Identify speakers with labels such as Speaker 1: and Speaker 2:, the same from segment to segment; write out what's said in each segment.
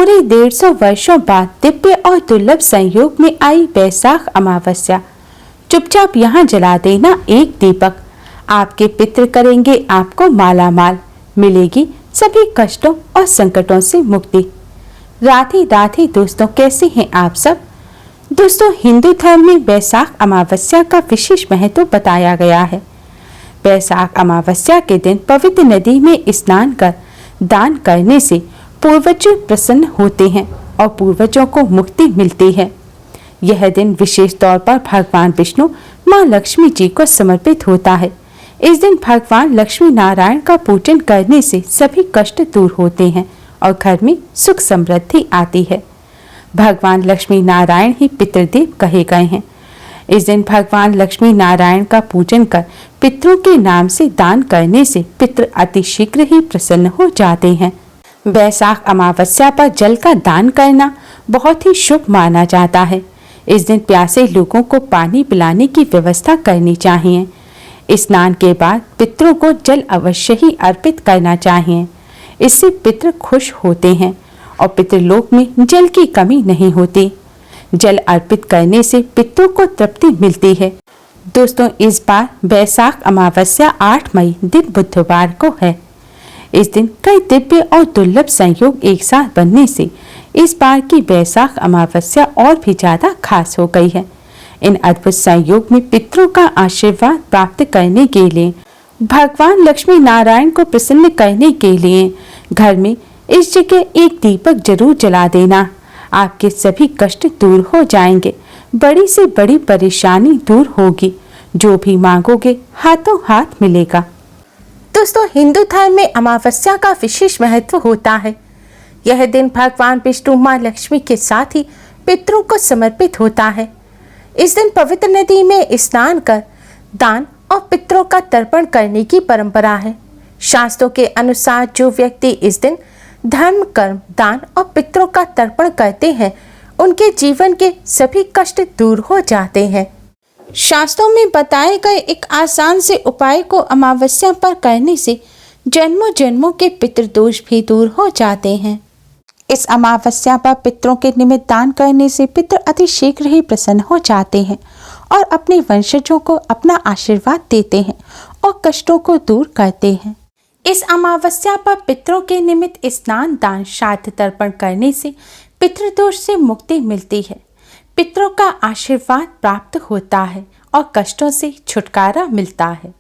Speaker 1: पूरे 150 वर्षों बाद दिव्य और दुर्लभ संयोग में आई बैसाख अमावस्या। चुपचाप यहाँ जला देना एक दीपक, आपके पितृ करेंगे आपको माला माल, मिलेगी सभी कष्टों और संकटों से मुक्ति। राधे राधे दोस्तों, कैसे हैं आप सब। दोस्तों, हिंदू धर्म में बैसाख अमावस्या का विशेष महत्व बताया गया है। बैसाख अमावस्या के दिन पवित्र नदी में स्नान कर दान करने से पूर्वज प्रसन्न होते हैं और पूर्वजों को मुक्ति मिलती है। यह दिन विशेष तौर पर भगवान विष्णु, माँ लक्ष्मी जी को समर्पित होता है। इस दिन भगवान लक्ष्मी नारायण का पूजन करने से सभी कष्ट दूर होते हैं और घर में सुख समृद्धि आती है। भगवान लक्ष्मी नारायण ही पितृदेव कहे गए हैं। इस दिन भगवान लक्ष्मी नारायण का पूजन कर पितरों के नाम से दान करने से पितृ अति शीघ्र ही प्रसन्न हो जाते हैं। बैसाख अमावस्या पर जल का दान करना बहुत ही शुभ माना जाता है। इस दिन प्यासे लोगों को पानी पिलाने की व्यवस्था करनी चाहिए। स्नान के बाद पितरों को जल अवश्य ही अर्पित करना चाहिए। इससे पितृ खुश होते हैं और पितृलोक में जल की कमी नहीं होती। जल अर्पित करने से पितरों को तृप्ति मिलती है। दोस्तों, इस बार बैसाख अमावस्या 8 मई दिन बुधवार को है। इस दिन कई दिव्य और दुर्लभ संयोग एक साथ बनने से इस बार की बैसाख अमावस्या और भी ज्यादा खास हो गई है। इन अद्भुत संयोग में पितरों का आशीर्वाद प्राप्त करने के लिए, भगवान लक्ष्मी नारायण को प्रसन्न करने के लिए घर में इस जगह एक दीपक जरूर जला देना। आपके सभी कष्ट दूर हो जाएंगे, बड़ी से बड़ी परेशानी दूर होगी, जो भी मांगोगे हाथों हाथ मिलेगा। दोस्तों, हिंदू धर्म में अमावस्या का विशेष महत्व होता है। यह दिन भगवान विष्णु, माँ लक्ष्मी के साथ ही पितरों को समर्पित होता है। इस दिन पवित्र नदी में स्नान कर दान और पितरों का तर्पण करने की परंपरा है। शास्त्रों के अनुसार जो व्यक्ति इस दिन धर्म, कर्म, दान और पितरों का तर्पण करते हैं, उनके जीवन के सभी कष्ट दूर हो जाते हैं। शास्त्रों में बताए गए एक आसान से उपाय को अमावस्या पर करने से जन्मों जन्मों के पितृदोष भी दूर हो जाते हैं। इस अमावस्या पर पितरों के निमित्त दान करने से पितर अति शीघ्र ही प्रसन्न हो जाते हैं और अपने वंशजों को अपना आशीर्वाद देते हैं और कष्टों को दूर करते हैं। इस अमावस्या पर पितरों के निमित्त स्नान, दान, श्राद्ध, तर्पण करने से पितृदोष से मुक्ति मिलती है। पितरों का आशीर्वाद प्राप्त होता है और कष्टों से छुटकारा मिलता है।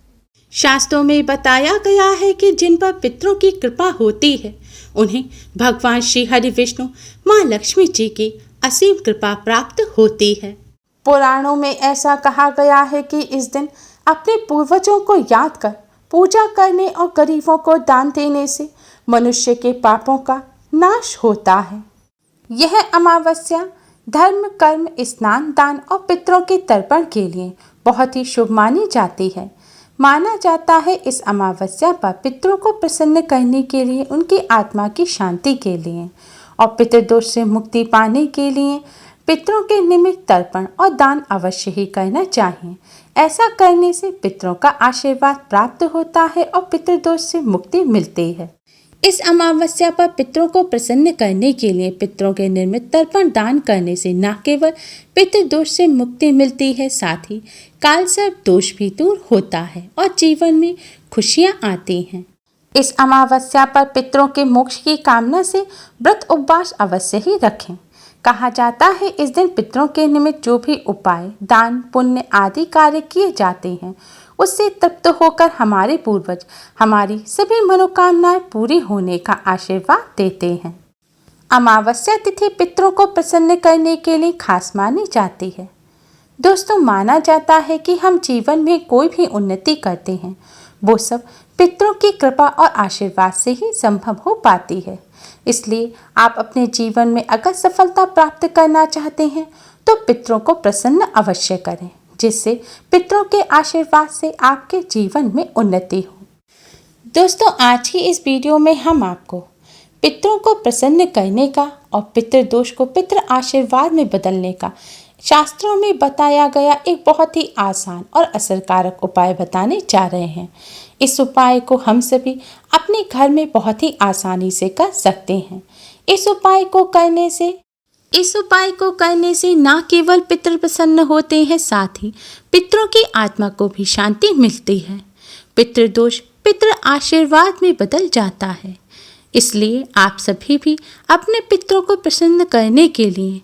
Speaker 1: शास्त्रों में बताया गया है कि जिन पर पितरों की कृपा होती है, उन्हें भगवान श्री हरि विष्णु, माँ लक्ष्मी जी की असीम कृपा प्राप्त होती है। पुराणों में ऐसा कहा गया है कि इस दिन अपने पूर्वजों को याद कर पूजा करने और गरीबों को दान देने से मनुष्य के पापों का नाश होता है। यह अमावस्या धर्म, कर्म, स्नान, दान और पितरों के तर्पण के लिए बहुत ही शुभ मानी जाती है। माना जाता है इस अमावस्या पर पितरों को प्रसन्न करने के लिए, उनकी आत्मा की शांति के लिए और पितृदोष से मुक्ति पाने के लिए पितरों के निमित्त तर्पण और दान अवश्य ही करना चाहिए। ऐसा करने से पितरों का आशीर्वाद प्राप्त होता है और पितृदोष से मुक्ति मिलती है। इस अमावस्या पर पितरों को प्रसन्न करने के लिए पितरों के निर्मित तर्पण दान करने से न केवल पितृदोष से मुक्ति मिलती है, साथ ही काल सर्प दोष भी दूर होता है और जीवन में खुशियां आती हैं। इस अमावस्या पर पितरों के मोक्ष की कामना से व्रत उपवास अवश्य ही रखें। कहा जाता है इस दिन पितरों के निमित्त जो भी उपाय, दान, पुण्य आदि कार्य किए जाते हैं, उससे तृप्त होकर हमारे पूर्वज हमारी सभी मनोकामनाएं पूरी होने का आशीर्वाद देते हैं। अमावस्या तिथि पितरों को प्रसन्न करने के लिए खास मानी जाती है। दोस्तों, माना जाता है कि हम जीवन में कोई भी उन्नति करते हैं, वो सब पितरों की कृपा और आशीर्वाद से ही संभव हो पाती है। इसलिए आप अपने जीवन में अगर सफलता प्राप्त करना चाहते हैं तो पितरों को प्रसन्न अवश्य करें, जिससे पितरों के आशीर्वाद से आपके जीवन में उन्नति हो। दोस्तों, आज की इस वीडियो में हम आपको पितरों को प्रसन्न करने का और पितृदोष को पितृ आशीर्वाद में बदलने का शास्त्रों में बताया गया एक बहुत ही आसान और असरकारक उपाय बताने जा रहे हैं। इस उपाय को हम सभी अपने घर में बहुत ही आसानी से कर सकते हैं। इस उपाय को करने से न केवल पितृ प्रसन्न होते हैं, साथ ही पितरों की आत्मा को भी शांति मिलती है। पितृदोष पितृ आशीर्वाद में बदल जाता है। इसलिए आप सभी भी अपने पितरों को प्रसन्न करने के लिए,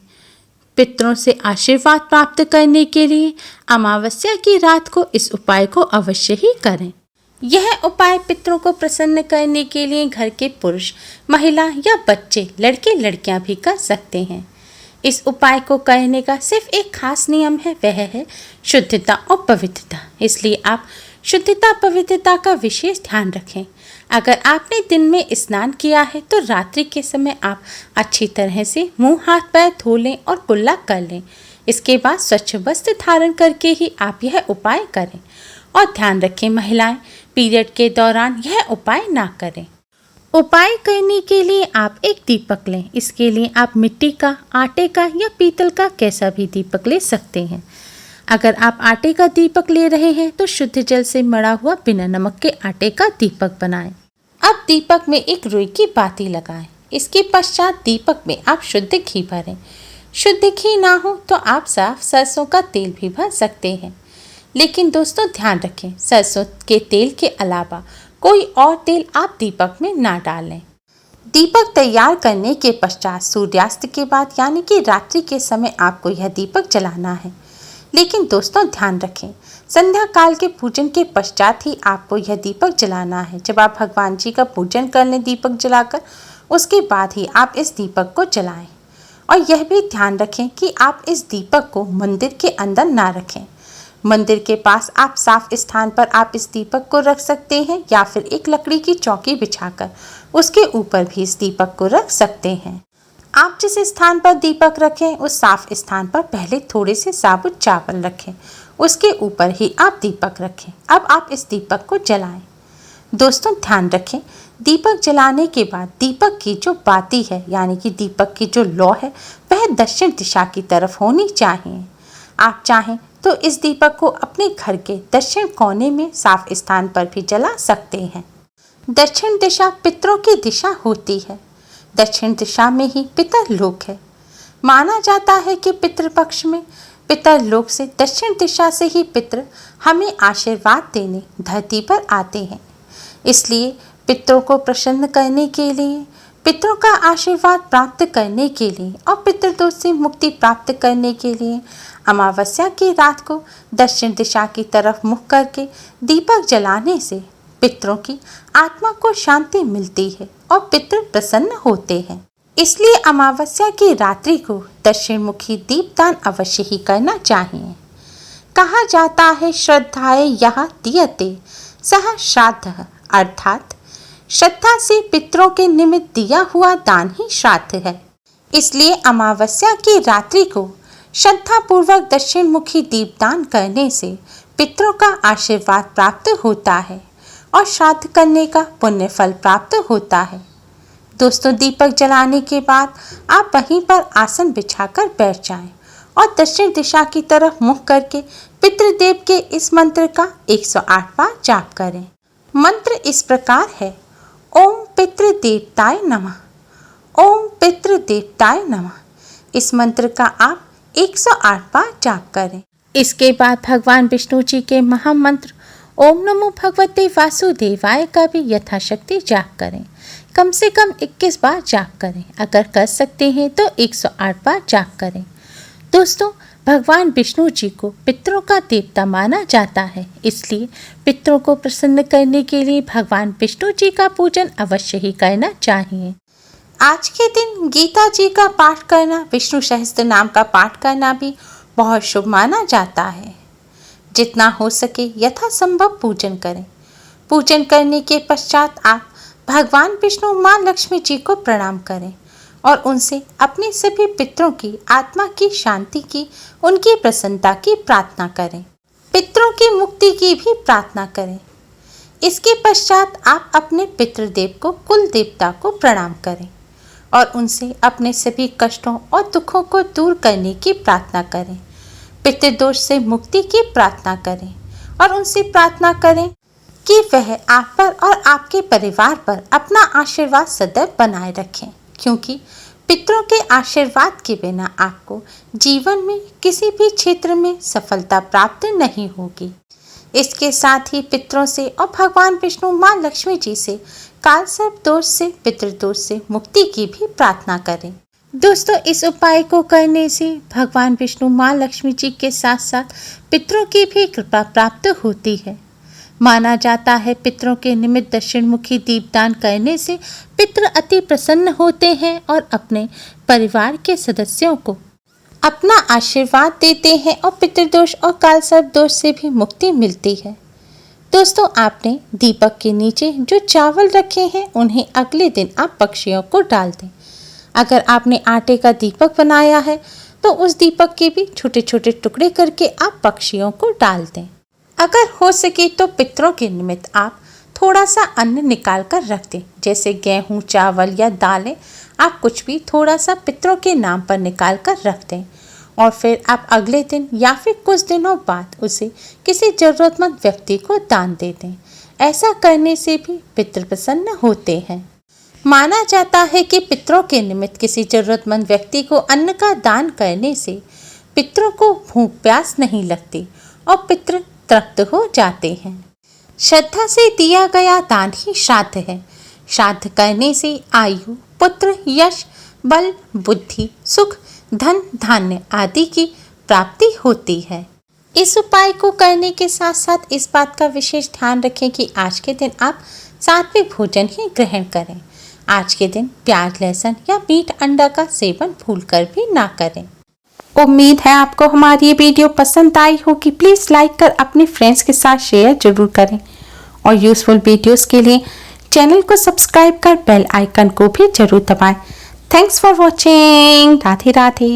Speaker 1: पितरों से आशीर्वाद प्राप्त करने के लिए अमावस्या की रात को इस उपाय को अवश्य ही करें। यह उपाय पितरों को प्रसन्न करने के लिए घर के पुरुष, महिला या बच्चे, लड़के लड़कियां भी कर सकते हैं। इस उपाय को करने का सिर्फ एक खास नियम है, वह है शुद्धता और पवित्रता। इसलिए आप शुद्धता पवित्रता का विशेष ध्यान रखें। अगर आपने दिन में स्नान किया है तो रात्रि के समय आप अच्छी तरह से मुंह हाथ पैर धो लें और कुल्ला कर लें। इसके बाद स्वच्छ वस्त्र धारण करके ही आप यह उपाय करें। और ध्यान रखें, महिलाएं पीरियड के दौरान यह उपाय ना करें। उपाय करने के लिए आप एक दीपक लें। इसके लिए आप मिट्टी का, आटे का या पीतल का कैसा भी दीपक ले सकते हैं। अगर आप आटे का दीपक ले रहे हैं तो शुद्ध जल से मढ़ा हुआ बिना नमक के आटे का दीपक बनाएं। अब दीपक में एक रुई की बाती लगाएं। इसके पश्चात दीपक में आप शुद्ध घी भरें। शुद्ध घी ना हो तो आप साफ सरसों का तेल भी भर सकते हैं। लेकिन दोस्तों ध्यान रखें, सरसों के तेल के अलावा कोई और तेल आप दीपक में ना डालें। दीपक तैयार करने के पश्चात सूर्यास्त के बाद यानी कि रात्रि के समय आपको यह दीपक जलाना है। लेकिन दोस्तों ध्यान रखें, संध्या काल के पूजन के पश्चात ही आपको यह दीपक जलाना है। जब आप भगवान जी का पूजन कर लें दीपक जलाकर, उसके बाद ही आप इस दीपक को जलाएं। और यह भी ध्यान रखें कि आप इस दीपक को मंदिर के अंदर ना रखें। मंदिर के पास आप साफ स्थान पर आप इस दीपक को रख सकते हैं या फिर एक लकड़ी की चौकी बिछाकर उसके ऊपर भी इस दीपक को रख सकते हैं। आप जिस स्थान पर दीपक रखें उस साफ स्थान पर पहले थोड़े से साबुत चावल रखें, उसके ऊपर ही आप दीपक रखें। अब आप इस दीपक को जलाएं। दोस्तों ध्यान रखें, दीपक जलाने के बाद दीपक की जो बाती है यानी कि दीपक की जो लौ है वह दक्षिण दिशा की तरफ होनी चाहिए। आप चाहें तो इस दीपक को अपने घर के दक्षिण कोने में साफ स्थान पर भी जला सकते हैं। दक्षिण दिशा पितरों की दिशा होती है। दक्षिण दिशा में ही पितरलोक है। माना जाता है कि पितृपक्ष में पितरलोक से दक्षिण दिशा से ही पितृ हमें आशीर्वाद देने धरती पर आते हैं। इसलिए पितरों को प्रसन्न करने के लिए, पितरों का आशीर्वाद प्राप्त करने के लिए और पितृदोष से मुक्ति प्राप्त करने के लिए अमावस्या की रात को दक्षिण दिशा की तरफ मुख करके दीपक जलाने से पितरों की आत्मा को शांति मिलती है और पितृ प्रसन्न होते हैं। इसलिए अमावस्या की रात्रि को दक्षिण मुखी दीपदान अवश्य ही करना चाहिए। कहा जाता है श्रद्धाए यह दीयते सह श्राद्ध, अर्थात श्रद्धा से पितरों के निमित्त दिया हुआ दान ही श्राद्ध है। इसलिए अमावस्या की रात्रि को श्रद्धा पूर्वक दक्षिण मुखी दीपदान करने से पितरों का आशीर्वाद प्राप्त होता है और श्राद्ध करने का पुण्य फल प्राप्त होता है। दोस्तों दीपक जलाने के बाद आप वहीं पर आसन बिछाकर बैठ जाएं और दक्षिण दिशा की तरफ मुख करके पितृदेव के इस मंत्र का 108 बार जाप करें। मंत्र इस प्रकार है, ओम पितृदेवताय नमः, ओम पितृदेवताय नमः। इस मंत्र का आप 108 बार जाप करें। इसके बाद भगवान विष्णु जी के महामंत्र ओम नमो भगवते वासुदेवाय का भी यथाशक्ति जाप करें। कम से कम 21 बार जाप करें। अगर कर सकते हैं तो 108 बार जाप करें। दोस्तों भगवान विष्णु जी को पितरों का देवता माना जाता है, इसलिए पितरों को प्रसन्न करने के लिए भगवान विष्णु जी का पूजन अवश्य ही करना चाहिए। आज के दिन गीता जी का पाठ करना, विष्णु सहस्त्र नाम का पाठ करना भी बहुत शुभ माना जाता है। जितना हो सके यथासंभव पूजन करें। पूजन करने के पश्चात आप भगवान विष्णु माँ लक्ष्मी जी को प्रणाम करें और उनसे अपने सभी पितरों की आत्मा की शांति की, उनकी प्रसन्नता की प्रार्थना करें। पितरों की मुक्ति की भी प्रार्थना करें। इसके पश्चात आप अपने पितृदेव को, कुल देवता को प्रणाम करें और उनसे अपने सभी कष्टों और दुखों को दूर करने की प्रार्थना करें। पितृदोष से मुक्ति की प्रार्थना करें और उनसे प्रार्थना करें कि वह आप पर और आपके परिवार पर अपना आशीर्वाद सदैव बनाए रखें,
Speaker 2: क्योंकि पितरों के आशीर्वाद के बिना आपको जीवन में किसी भी क्षेत्र में सफलता प्राप्त नहीं होगी। इसके साथ ही पितरों से और भगवान विष्णु माँ लक्ष्मी जी से काल सर्प दोष से, पितृदोष से मुक्ति की भी प्रार्थना करें। दोस्तों, इस उपाय को करने से भगवान विष्णु माँ लक्ष्मी जी के साथ साथ पितरों की भी कृपा प्राप्त होती है। माना जाता है पितरों के निमित्त दक्षिणमुखी दीपदान करने से पितृ अति प्रसन्न होते हैं और अपने परिवार के सदस्यों को अपना आशीर्वाद देते हैं और पितृदोष और काल सर्प दोष से भी मुक्ति मिलती है। दोस्तों, आपने दीपक के नीचे जो चावल रखे हैं उन्हें अगले दिन आप पक्षियों को डाल दें। अगर आपने आटे का दीपक बनाया है तो उस दीपक के भी छोटे छोटे टुकड़े करके आप पक्षियों को डाल दें। अगर हो सके तो पितरों के निमित्त आप थोड़ा सा अन्न निकाल कर रख दें, जैसे गेहूं, चावल या दालें। आप कुछ भी थोड़ा सा पितरों के नाम पर निकाल कर रख दें और फिर आप अगले दिन या फिर कुछ दिनों बाद उसे किसी जरूरतमंद व्यक्ति को दान दे दें। ऐसा करने से भी पितृ प्रसन्न होते हैं। माना जाता है कि पितरों के निमित्त किसी जरूरतमंद व्यक्ति को अन्न का दान करने से पितरों को भूख प्यास नहीं लगती और पितृ तृप्त हो जाते हैं। श्रद्धा से दिया गया दान ही श्राद्ध है। श्राद्ध करने से आयु, पुत्र, यश, बल, बुद्धि, सुख, धन, धान्य आदि की प्राप्ति होती है। इस उपाय को करने के साथ साथ इस बात का विशेष ध्यान रखें कि आज के दिन आप सात्विक भोजन ही ग्रहण करें। आज के दिन प्याज, लहसुन या मीट, अंडा का सेवन भूलकर भी ना करें।
Speaker 1: उम्मीद है आपको हमारी ये वीडियो पसंद आई होगी। प्लीज़ लाइक कर अपने फ्रेंड्स के साथ शेयर जरूर करें और यूज़फुल वीडियोस के लिए चैनल को सब्सक्राइब कर बेल आइकन को भी जरूर दबाएं। Thanks for watching. Radhe Radhe.